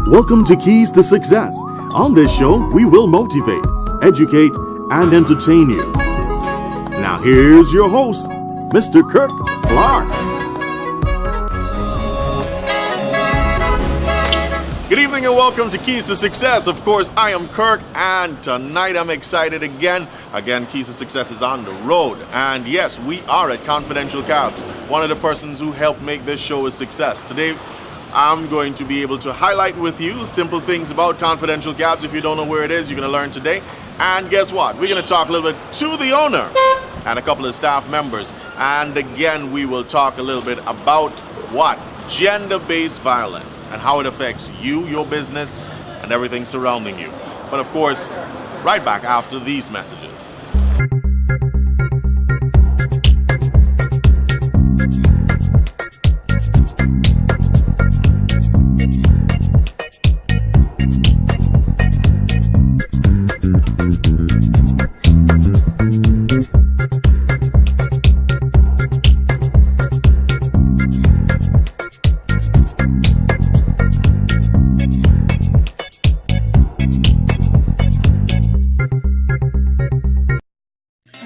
Welcome to Keys to Success. On this show, we will motivate, educate, and entertain you. Now here's your host, Mr. Kirk Clark. Good evening and welcome to Keys to Success. Of course, I am Kirk, and tonight I'm excited again. Again, Keys to Success is on the road. And yes, we are at Confidential Cabs. One of the persons who helped make this show a success. Today, I'm going to be able to highlight with you simple things about Confidential Cabs. If you don't know where it is, you're going to learn today. And guess what? We're going to talk a little bit to the owner and a couple of staff members. And again, we will talk a little bit about what? Gender-based violence and how it affects you, your business, and everything surrounding you. But of course, right back after these messages.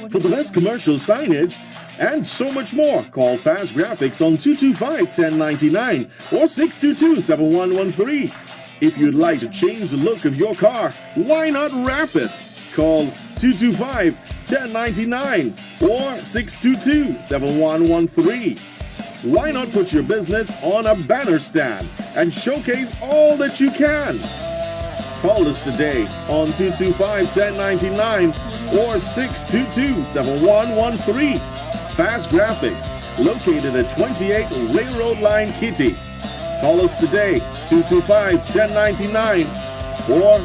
For the best commercial signage and so much more, call Fast Graphics on 225-1099 or 622-7113. If you'd like to change the look of your car, why not wrap it? Call 225-1099 or 622-7113. Why not put your business on a banner stand and showcase all that you can? Call us today on 225-1099 or 622-7113. Fast Graphics, located at 28 Railroad Line, Kitty. Call us today, 225-1099 or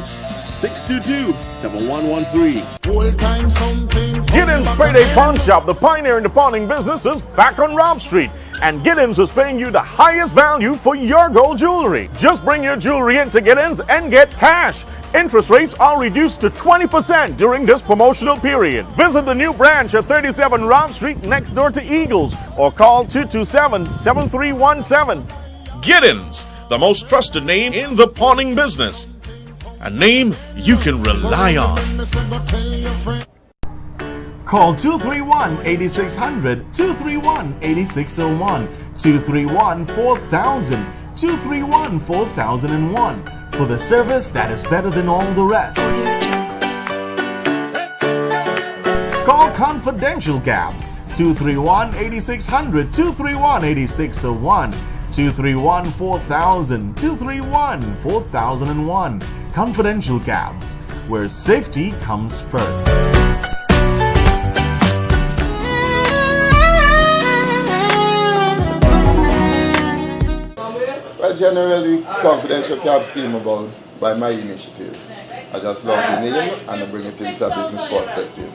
622-7113. Giddens Payday Pawn Shop, the pioneer in the pawning business, is back on Rob Street. And Giddens is paying you the highest value for your gold jewelry. Just bring your jewelry into Giddens and get cash. Interest rates are reduced to 20% during this promotional period. Visit the new branch at 37 Rob Street next door to Eagles or call 227-7317. Giddens, the most trusted name in the pawning business. A name you can rely on. Call 231-8600, 231-8601, 231-4000, 231-4001 for the service that is better than all the rest. Call Confidential Cabs, 231-8600, 231-8601, 231-4000, 231-4001. Confidential Cabs, where safety comes first. Well, generally, Confidential Cabs came about by my initiative. I just love the name and I bring it into a business perspective.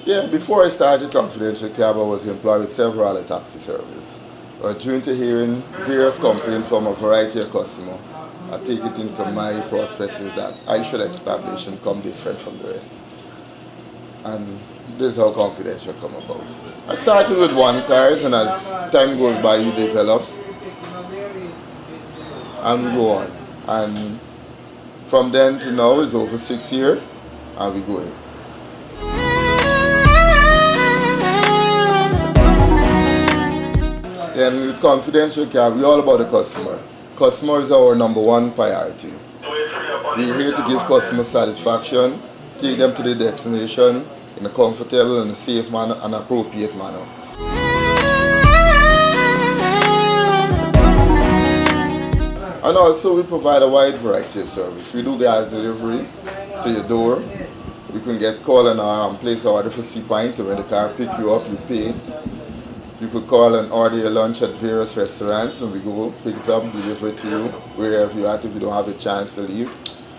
Yeah, before I started Confidential Cab, I was employed with several other taxi services. Due to hearing various complaints from a variety of customers, I take it into my perspective that I should establish and come different from the rest. And this is how Confidential come about. I started with one cars, and as time goes by, you develop, and we go on. And from then to now is over 6 years, and we going. And with Confidential Cab, we're all about the customer. Customer is our number one priority. We're here to give customer satisfaction, take them to the destination in a comfortable and a safe manner and appropriate manner. And also we provide a wide variety of service. We do gas delivery to your door. We can get call and place an order for C-Pint, when the car pick you up, you pay. You could call and order your lunch at various restaurants and we go pick it up, deliver it to you wherever you're at if you don't have a chance to leave.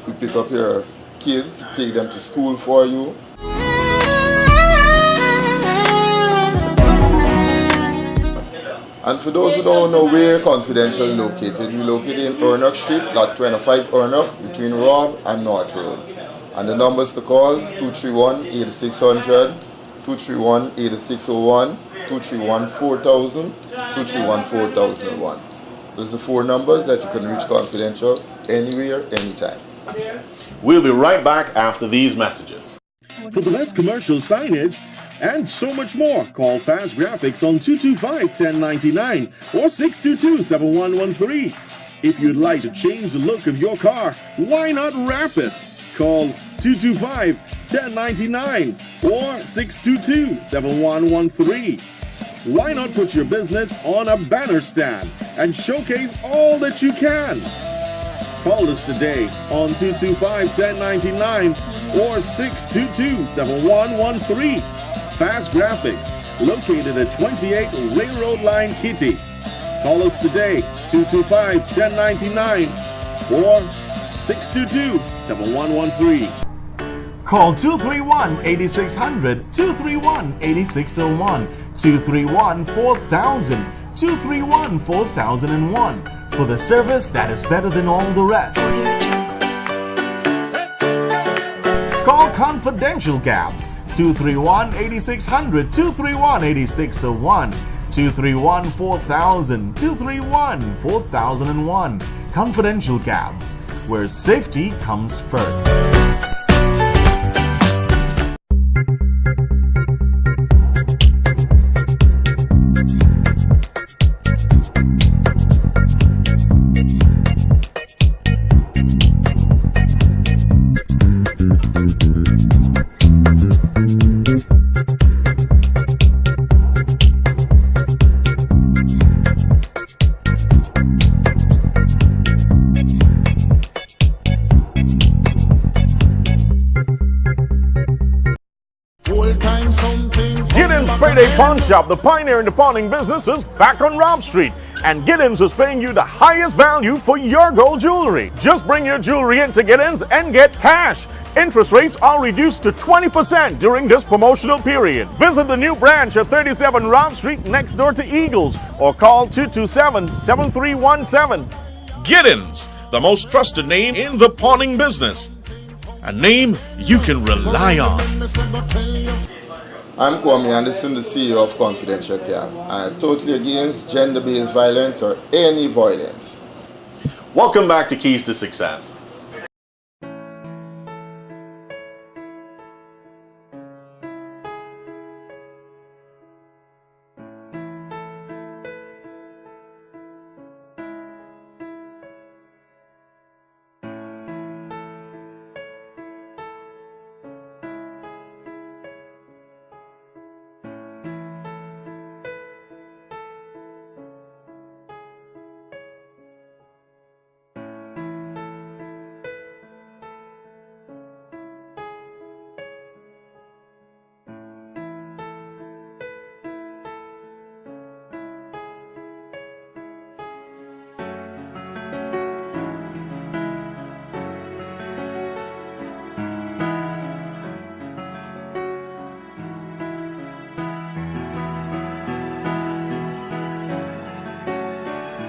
We pick up your kids, take them to school for you. And for those who don't know where Confidential is located, we're located in Ernok Street, lot 25 Ernok, between Rob and North Road. And the numbers to call is 231-8600, 231-8601, 231-4000, 231-4001. Those are the 4 numbers that you can reach Confidential anywhere, anytime. We'll be right back after these messages. For the best commercial signage and so much more, call Fast Graphics on 225-1099 or 622-7113. If you'd like to change the look of your car, why not wrap it? Call 225-1099 or 622-7113. Why not put your business on a banner stand and showcase all that you can? Call us today on 225-1099 or 622-7113. Fast Graphics, located at 28 Railroad Line, Kitty. Call us today, 225-1099 or 622-7113. Call 231-8600, 231-8601, 231-4000, 231-4001 for the service that is better than all the rest. Call Confidential Cabs, 231-8600, 231-8601, 231-4000, 231-4001. Confidential Cabs, where safety comes first. Payday Pawn Shop, the pioneer in the pawning business, is back on Rob Street. And Giddens is paying you the highest value for your gold jewelry. Just bring your jewelry in to Giddens and get cash. Interest rates are reduced to 20% during this promotional period. Visit the new branch at 37 Rob Street next door to Eagles or call 227-7317. Giddens, the most trusted name in the pawning business. A name you can rely on. I'm Kwame Anderson, the CEO of Confidential Cab. I'm totally against gender-based violence or any violence. Welcome back to Keys to Success.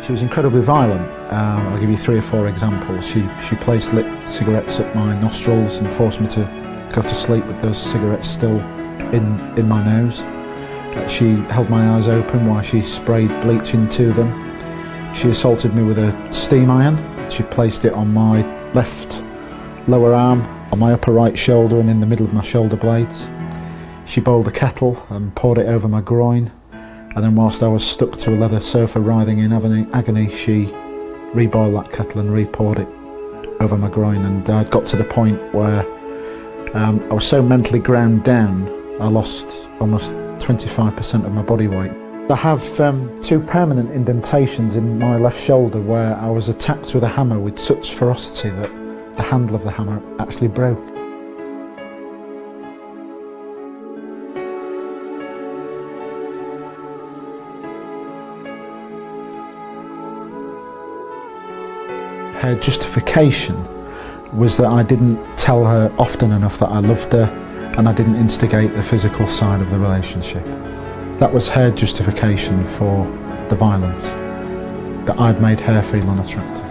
She was incredibly violent. I'll give you 3 or 4 examples. She placed lit cigarettes up my nostrils and forced me to go to sleep with those cigarettes still in my nose. She held my eyes open while she sprayed bleach into them. She assaulted me with a steam iron. She placed it on my left lower arm, on my upper right shoulder and in the middle of my shoulder blades. She boiled a kettle and poured it over my groin. And then whilst I was stuck to a leather sofa writhing in agony, she reboiled that kettle and re-poured it over my groin. And I'd got to the point where I was so mentally ground down, I lost almost 25% of my body weight. I have 2 permanent indentations in my left shoulder where I was attacked with a hammer with such ferocity that the handle of the hammer actually broke. Her justification was that I didn't tell her often enough that I loved her and I didn't instigate the physical side of the relationship. That was her justification for the violence, that I'd made her feel unattractive.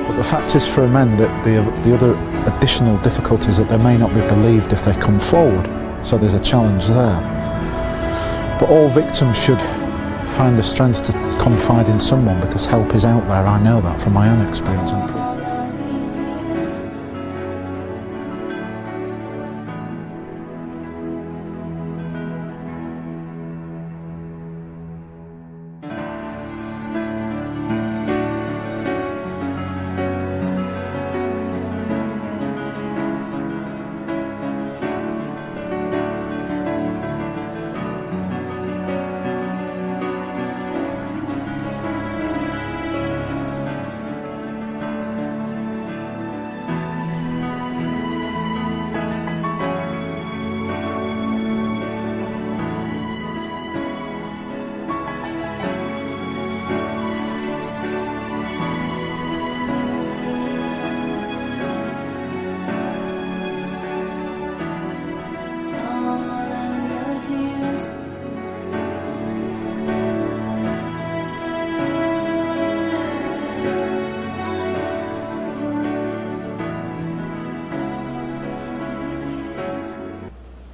But the fact is for men that the other additional difficulties that they may not be believed if they come forward. So there's a challenge there. But all victims should find the strength to confide in someone, because help is out there. I know that from my own experience.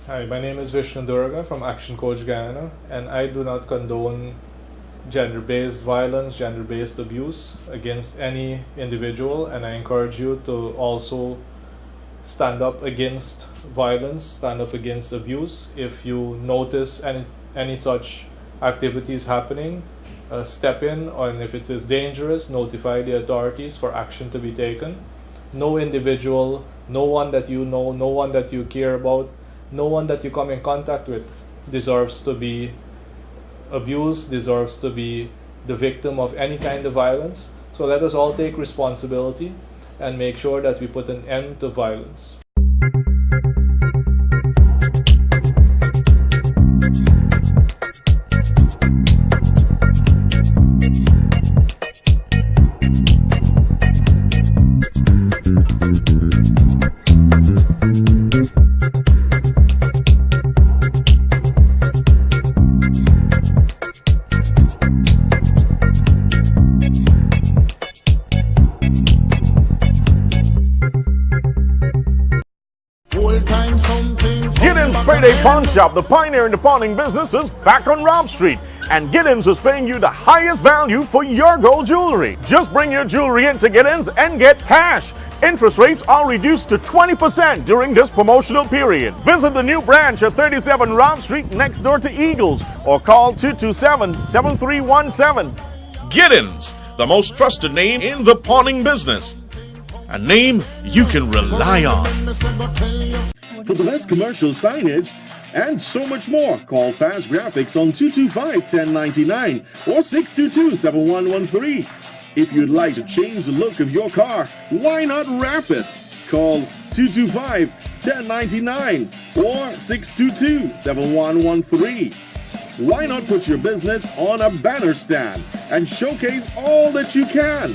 Hi, my name is Vishnu Durga from Action Coach Guyana, and I do not condone gender-based violence, gender-based abuse against any individual, and I encourage you to also stand up against violence, stand up against abuse. If you notice any such activities happening, step in, and if it is dangerous, notify the authorities for action to be taken. No individual, no one that you know, no one that you care about, no one that you come in contact with deserves to be abused, deserves to be the victim of any kind of violence. So let us all take responsibility and make sure that we put an end to violence. Payday Pawn Shop, the pioneer in the pawning business, is back on Rob Street. And Giddens is paying you the highest value for your gold jewelry. Just bring your jewelry in to Giddens and get cash. Interest rates are reduced to 20% during this promotional period. Visit the new branch at 37 Rob Street next door to Eagles, or call 227-7317. Giddens, the most trusted name in the pawning business. A name you can rely on. For the best commercial signage and so much more, call Fast Graphics on 225-1099 or 622-7113. If you'd like to change the look of your car, why not wrap it? Call 225-1099 or 622-7113. Why not put your business on a banner stand and showcase all that you can?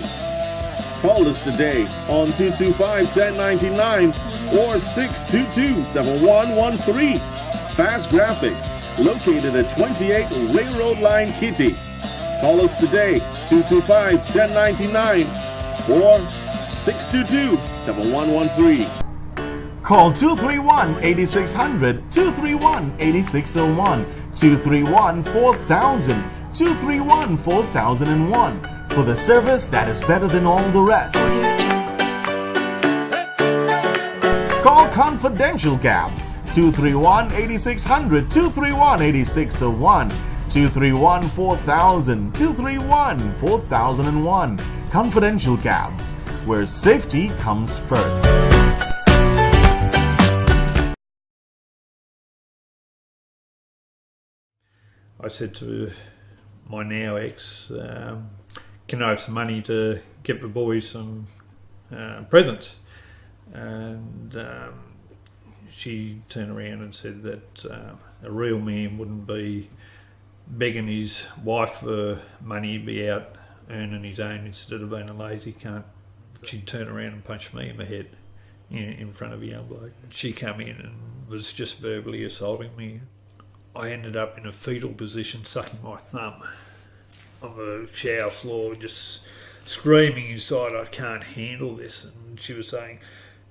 Call us today on 225-1099 or 622-7113. Fast Graphics, located at 28 Railroad Line, Kitty. Call us today, 225-1099 or 622-7113. Call 231-8600, 231-8601, 231-4000, 231-4001 for the service that is better than all the rest. Call Confidential Cabs, 231-8600, 231-8601, 231-4000, 231-4001. Confidential Cabs, where safety comes first. I said to my now ex, can I have some money to get the boys some presents? And she turned around and said that a real man wouldn't be begging his wife for money, he'd be out earning his own instead of being a lazy cunt. She'd turn around and punch me in the head in front of a young bloke. She came in and was just verbally assaulting me. I ended up in a fetal position, sucking my thumb on the shower floor, just screaming inside, I can't handle this. And she was saying,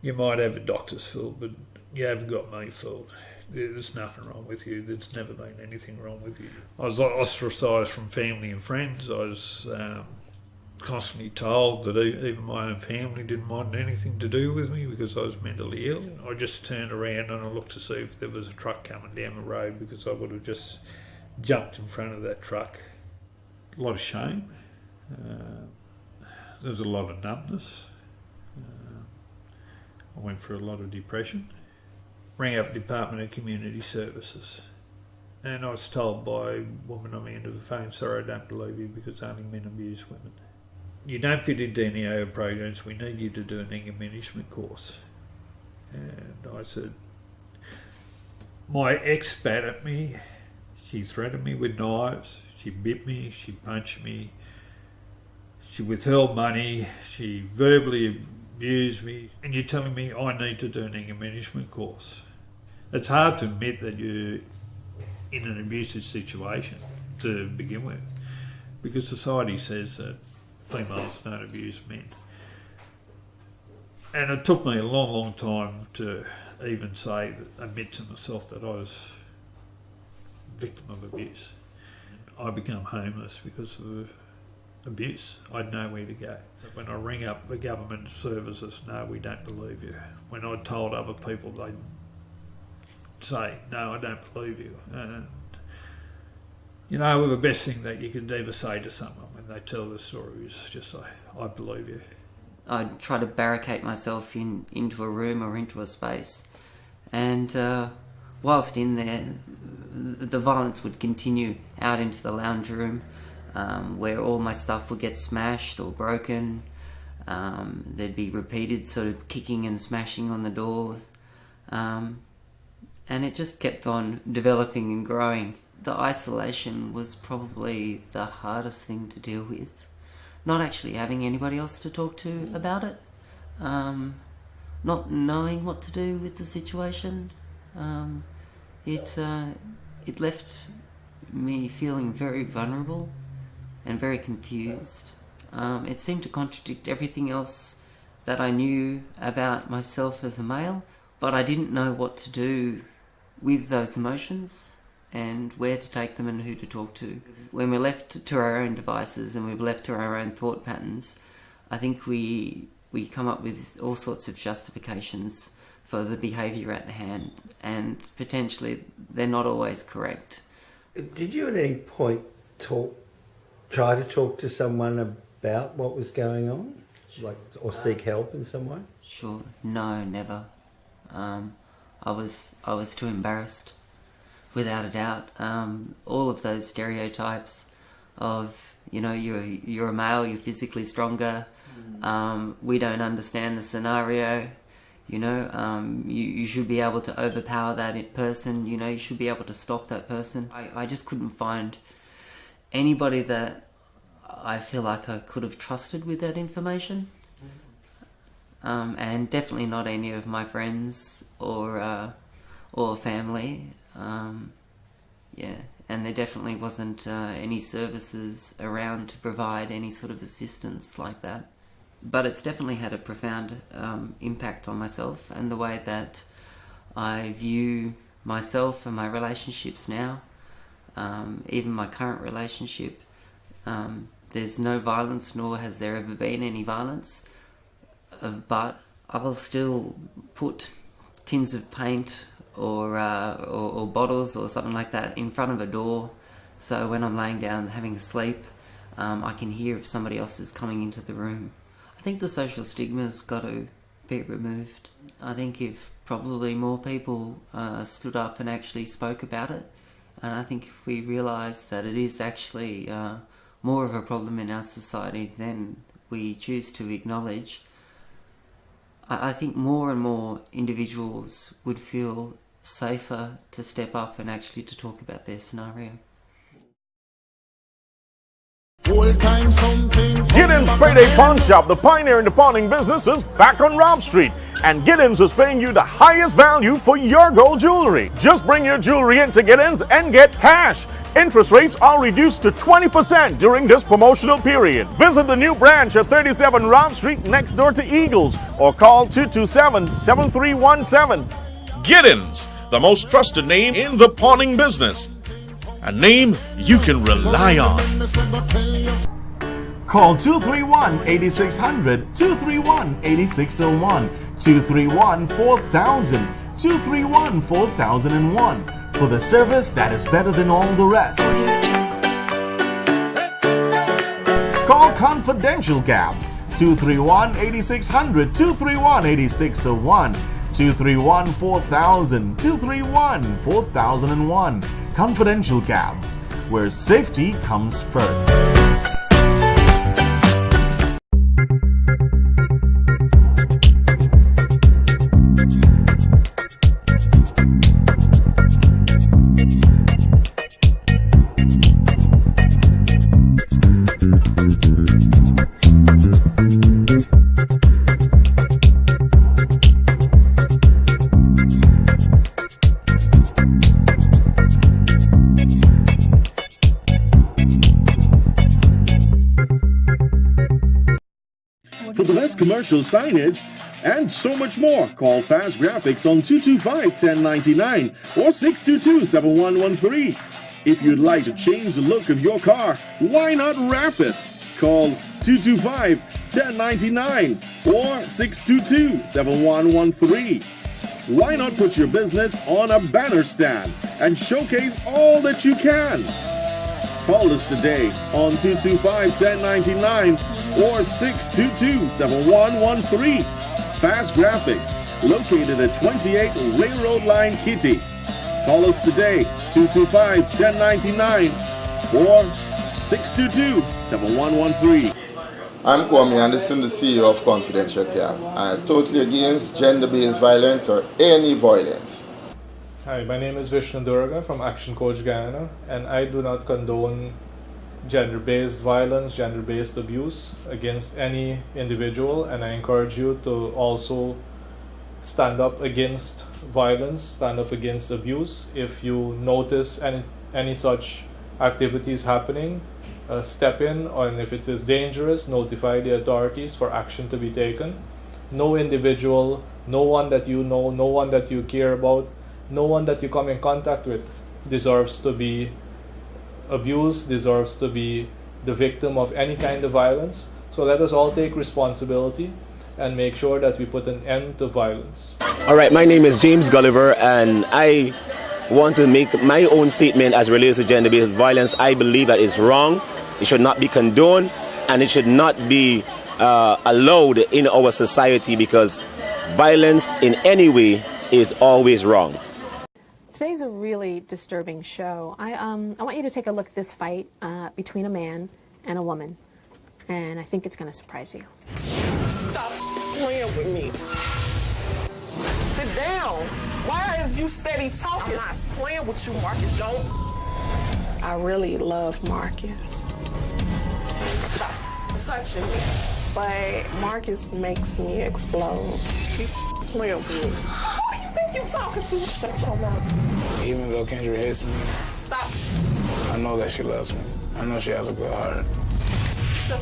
You might have a doctor's fooled, but you haven't got me fooled. There's nothing wrong with you. There's never been anything wrong with you. I was ostracised from family and friends. I was constantly told that even my own family didn't want anything to do with me because I was mentally ill. I just turned around and I looked to see if there was a truck coming down the road, because I would have just jumped in front of that truck. A lot of shame. There was a lot of numbness. I went through a lot of depression. Rang up Department of Community Services, and I was told by a woman on the end of the phone, "Sorry, I don't believe you because only men abuse women. You don't fit into any AO programs, we need you to do an anger management course." And I said, my ex spat at me, she threatened me with knives, she bit me, she punched me, she withheld money, she verbally abused me, and you're telling me I need to do an anger management course. It's hard to admit that you're in an abusive situation to begin with, because society says that females don't abuse men. And it took me a long, long time to even admit to myself that I was a victim of abuse. I became homeless because of abuse. I had nowhere to go. So when I ring up the government services, "No, we don't believe you." When I told other people, they'd say, "No, I don't believe you." And you know, the best thing that you could ever say to someone when they tell the story is just say, "I believe you." I'd try to barricade myself into a room or into a space, and whilst in there, the violence would continue out into the lounge room, where all my stuff would get smashed or broken. There'd be repeated sort of kicking and smashing on the door, and it just kept on developing and growing. The isolation was probably the hardest thing to deal with. Not actually having anybody else to talk to about it, not knowing what to do with the situation. It left me feeling very vulnerable and very confused. It seemed to contradict everything else that I knew about myself as a male, but I didn't know what to do with those emotions and where to take them and who to talk to. When we're left to our own devices and we're left to our own thought patterns, I think we come up with all sorts of justifications for the behaviour at hand, and potentially they're not always correct. Did you at any point try to talk to someone about what was going on, or seek help in some way? Sure, no, never. I was too embarrassed, without a doubt. All of those stereotypes of, you know, you're a male, you're physically stronger, we don't understand the scenario, you know, you should be able to overpower that person, you know, you should be able to stop that person. I just couldn't find anybody that I feel like I could have trusted with that information. And definitely not any of my friends or family. Yeah, and there definitely wasn't any services around to provide any sort of assistance like that. But it's definitely had a profound impact on myself and the way that I view myself and my relationships now. Even my current relationship, there's no violence, nor has there ever been any violence. But I'll still put tins of paint or bottles or something like that in front of a door, so when I'm laying down having a sleep, I can hear if somebody else is coming into the room. I think the social stigma's got to be removed. I think if probably more people stood up and actually spoke about it, and I think if we realise that it is actually more of a problem in our society than we choose to acknowledge, I think more and more individuals would feel safer to step up and actually to talk about their scenario. Gideon's Payday Pawn Shop, the pioneer in the pawning business, is back on Rob Street. and Giddens is paying you the highest value for your gold jewelry. Just bring your jewelry into Giddens and get cash. Interest rates are reduced to 20% during this promotional period. Visit the new branch at 37 Rob Street next door to Eagles or call 227-7317. Giddens, the most trusted name in the pawning business. A name you can rely on. Call 231-8600, 231-8601, 231-4000, 231-4001 for the service that is better than all the rest. Call Confidential Cabs 231-8600, 231-8601, 231-4000, 231-4001. Confidential Cabs, where safety comes first. For the best commercial signage and so much more, call Fast Graphics on 225-1099 or 622-7113. If you'd like to change the look of your car, why not wrap it? Call 225-1099 or 622-7113. Why not put your business on a banner stand and showcase all that you can? Call us today on 225-1099 or 622-7113. Fast Graphics, located at 28 Railroad Line, Kitty. Call us today, 225-1099 or 622-7113. I'm Kwame Anderson, the CEO of Confidential Cab. I'm totally against gender-based violence or any violence. Hi, my name is Vishnu Durga from Action Coach Guyana, and I do not condone gender-based violence, gender-based abuse against any individual, and I encourage you to also stand up against violence, stand up against abuse. If you notice any such activities happening, step in, and if it is dangerous, notify the authorities for action to be taken. No individual, no one that you know, no one that you care about, no one that you come in contact with deserves to be abused, deserves to be the victim of any kind of violence. So let us all take responsibility and make sure that we put an end to violence. All right, my name is James Gulliver, and I want to make my own statement as relates to gender-based violence. I believe that it's wrong, it should not be condoned, and it should not be allowed in our society, because violence in any way is always wrong. Today's a really disturbing show. I want you to take a look at this fight between a man and a woman, and I think it's going to surprise you. Stop playing with me. Sit down. Why is you steady talking? I'm not playing with you, Marcus. Don't. I really love Marcus. Stop touching me. But Marcus makes me explode. Keep playing with me. Who do you think you're talking to? Shut your mouth. Even though Kendra hates me, Stop. I know that she loves me. I know she has a good heart. Shut.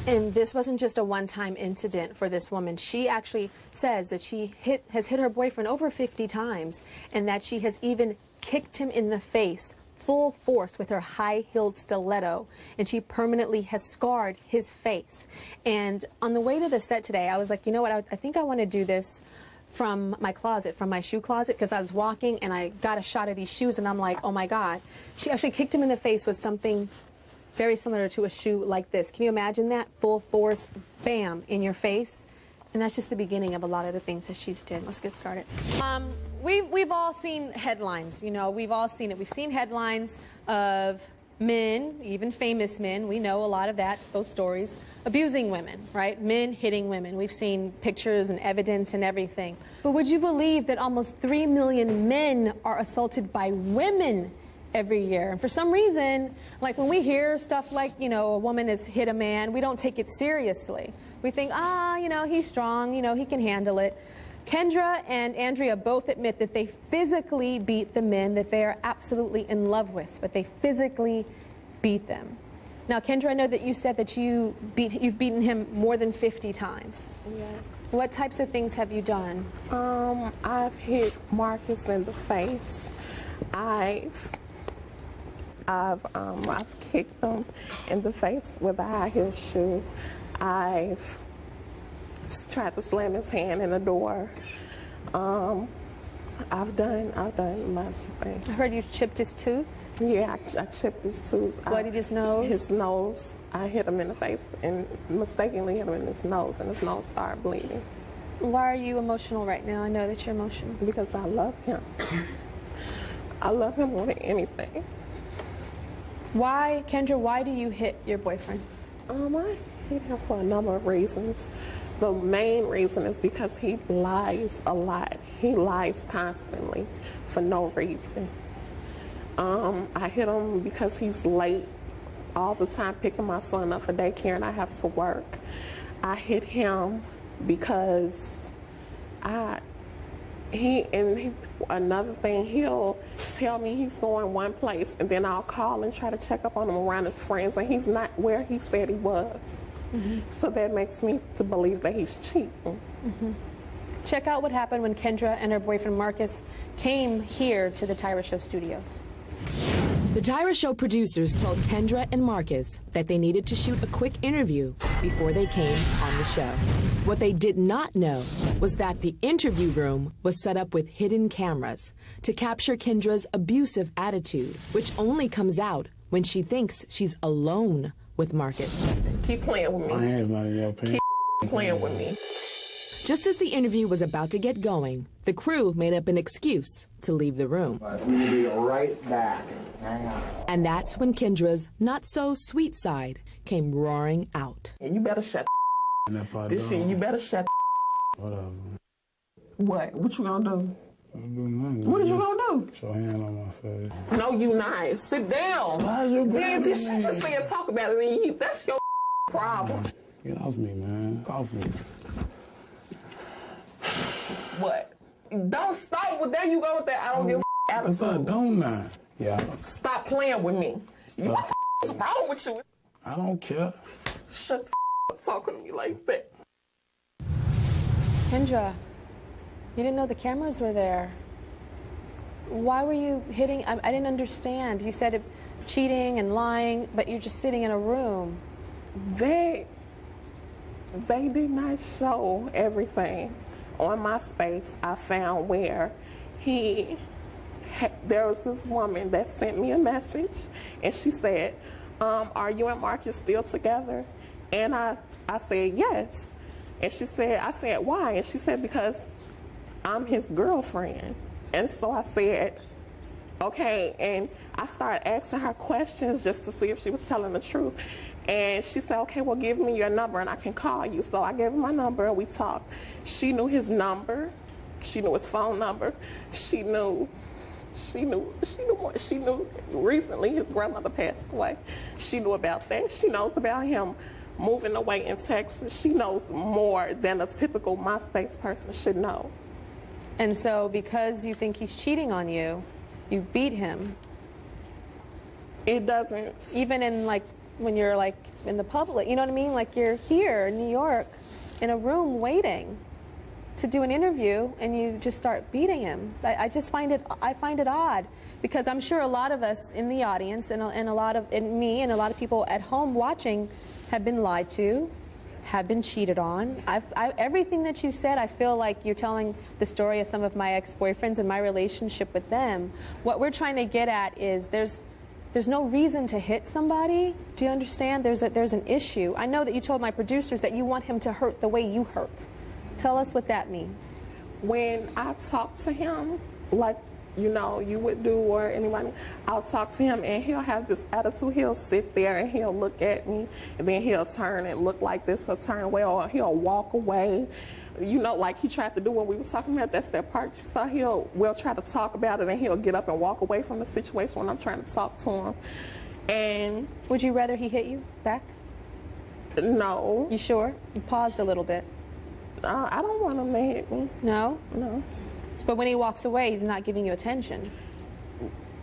And this wasn't just a one-time incident for this woman. She actually says that she has hit her boyfriend over 50 times, and that she has even kicked him in the face full force with her high-heeled stiletto, and she permanently has scarred his face. And on the way to the set today, I was like, you know what, I think I want to do this from my closet, from my shoe closet, because I was walking and I got a shot of these shoes, and I'm like, oh my God. She actually kicked him in the face with something very similar to a shoe like this. Can you imagine that? Full force, bam, in your face. And that's just the beginning of a lot of the things that she's did. Let's get started. We've all seen headlines, you know, we've all seen it. We've seen headlines of men, even famous men, we know a lot of that, those stories, abusing women, right? Men hitting women. We've seen pictures and evidence and everything. But would you believe that almost 3 million men are assaulted by women every year? And for some reason, like when we hear stuff like, you know, a woman has hit a man, we don't take it seriously. We think, you know, he's strong, you know, he can handle it. Kendra and Andrea both admit that they physically beat the men that they are absolutely in love with, but they physically beat them. Now, Kendra, I know that you said that you've beaten him more than 50 times. Yes. What types of things have you done? I've hit Marcus in the face. I've kicked him in the face with a high heel shoe. I've tried to slam his hand in the door. I've done lots of things. I heard you chipped his tooth. Yeah, I chipped his tooth. Bloodied his nose? His nose. I hit him in the face and mistakenly hit him in his nose, and his nose started bleeding. Why are you emotional right now? I know that you're emotional. Because I love him. I love him more than anything. Why, Kendra, why do you hit your boyfriend? I hit him for a number of reasons. The main reason is because he lies a lot. He lies constantly for no reason. I hit him because he's late all the time picking my son up for daycare and I have to work. I hit him because another thing, he'll tell me he's going one place and then I'll call and try to check up on him around his friends and he's not where he said he was. So that makes me to believe that he's cheating. Check out what happened when Kendra and her boyfriend Marcus came here to the Tyra Show studios. The Tyra Show producers told Kendra and Marcus that they needed to shoot a quick interview before they came on the show. What they did not know was that the interview room was set up with hidden cameras to capture Kendra's abusive attitude, which only comes out when she thinks she's alone with Marcus. Keep playing with me. My hand's not in your pants. Keep playing with me. Just as the interview was about to get going, the crew made up an excuse to leave the room. We'll be right back. Hang on. And that's when Kendra's not-so-sweet side came roaring out. And you better shut And if I this don't, shit, you better shut whatever. What? What you gonna do? I'll do nothing. What are you gonna do? Put your hand on my face. No, you not. Sit down. Why is you Then grabbing this shit me? just saying talk about it, and that's your problem. Get off me, man. Get off me. What? Don't stop with that. You go with that. I don't give a Yes, I attitude. don't now. Yeah. Stop playing with me. You what the is wrong with you? I don't care. Shut the up talking to me like that. Kendra, you didn't know the cameras were there. Why were you hitting? I didn't understand. You said cheating and lying, but you're just sitting in a room. They did not show everything. On my space, I found where there was this woman that sent me a message, and she said, are you and Marcus still together? And I said, yes. And she said, I said, why? And she said, because I'm his girlfriend. And so I said, okay. And I started asking her questions just to see if she was telling the truth. And she said, okay, well, give me your number and I can call you. So I gave her my number and we talked. She knew his number. She knew his phone number. She knew recently his grandmother passed away. She knew about that. She knows about him moving away in Texas. She knows more than a typical MySpace person should know. And so because you think he's cheating on you, you beat him. It doesn't. Even in when you're in the public, you know what I mean? Like you're here in New York in a room waiting to do an interview and you just start beating him. I find it odd because I'm sure a lot of us in the audience and a lot of me and a lot of people at home watching have been lied to, have been cheated on. Everything that you said, I feel like you're telling the story of some of my ex-boyfriends and my relationship with them. What we're trying to get at is there's no reason to hit somebody. Do you understand? There's an issue. I know that you told my producers that you want him to hurt the way you hurt. Tell us what that means. When I talk to him, like you would do or anyone, I'll talk to him and he'll have this attitude. He'll sit there and he'll look at me and then he'll turn and look like this or turn away or he'll walk away. Like he tried to do when we were talking about, that's that part you saw. We'll try to talk about it and he'll get up and walk away from the situation when I'm trying to talk to him. And would you rather he hit you back? No. You sure? You paused a little bit. I don't want him to hit me. No? No. But when he walks away, he's not giving you attention.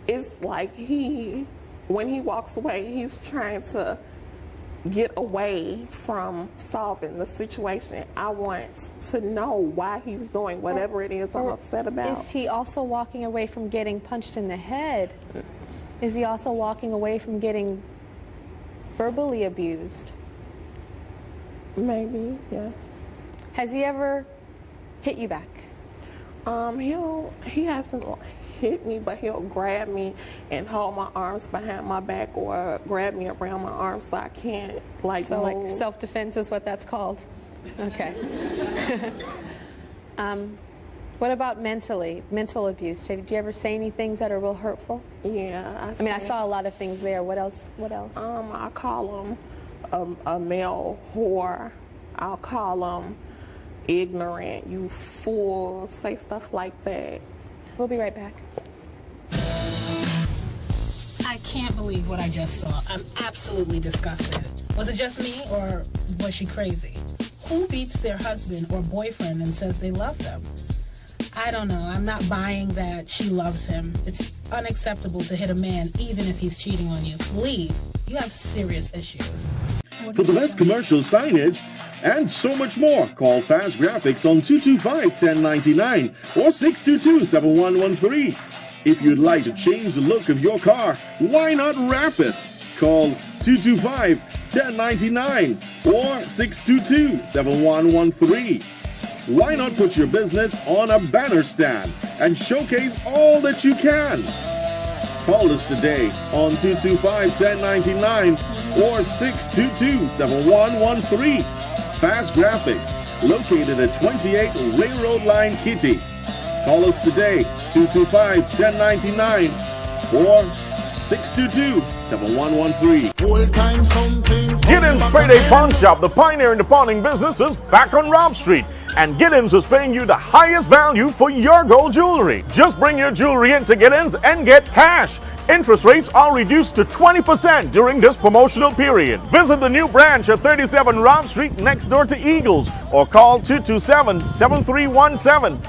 It's like when he walks away, he's trying to get away from solving the situation. I want to know why he's doing whatever it is I'm upset about. Is he also walking away from getting punched in the head? Is he also walking away from getting verbally abused? Maybe, yeah. Has he ever hit you back? He hasn't hit me, but he'll grab me and hold my arms behind my back or grab me around my arms so I can't move. Like self-defense is what that's called. Okay. What about mental abuse? Did you ever say any things that are real hurtful? Yeah. I saw a lot of things there. What else? I call him a male whore. I'll call him ignorant, you fool, say stuff like that. We'll be right back. I can't believe what I just saw. I'm absolutely disgusted. Was it just me, or was she crazy? Who beats their husband or boyfriend and says they love them? I don't know. I'm not buying that she loves him. It's unacceptable to hit a man even if he's cheating on you. Leave. You have serious issues. For the best commercial signage and so much more, call Fast Graphics on 225-1099 or 622-7113. If you'd like to change the look of your car, why not wrap it? Call 225-1099 or 622-7113. Why not put your business on a banner stand and showcase all that you can? Call us today on 225-1099 or 622-7113. Fast Graphics, located at 28 Railroad Line, Kitty. Call us today, 225-1099 or 622-7113. Giddens Payday Pawn Shop, the pioneer in the pawning business, is back on Rob Street. And Giddens is paying you the highest value for your gold jewelry. Just bring your jewelry into Giddens and get cash. Interest rates are reduced to 20% during this promotional period. Visit the new branch at 37 Rob Street next door to Eagles or call 227-7317.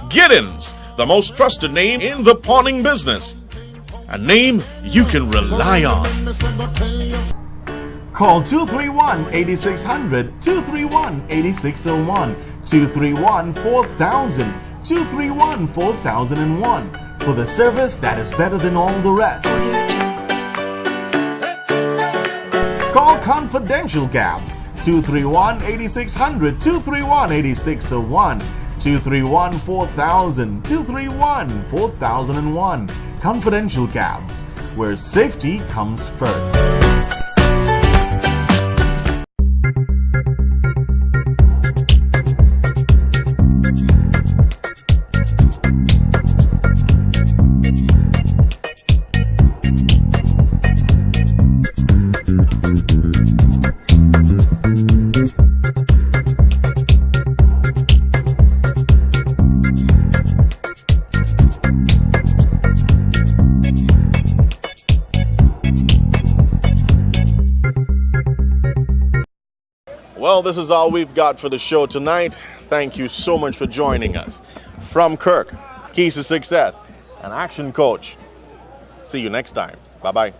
Giddens, the most trusted name in the pawning business. A name you can rely on. Call 231-8600, 231-8601, 231-4000, 231-4001 for the service that is better than all the rest. Call Confidential Cabs 231-8600, 231-8601, 231-4000, 231-4001. Confidential Cabs, where safety comes first. Well, this is all we've got for the show tonight. Thank you so much for joining us. From Kirk, Keys to Success, an action coach. See you next time. Bye-bye.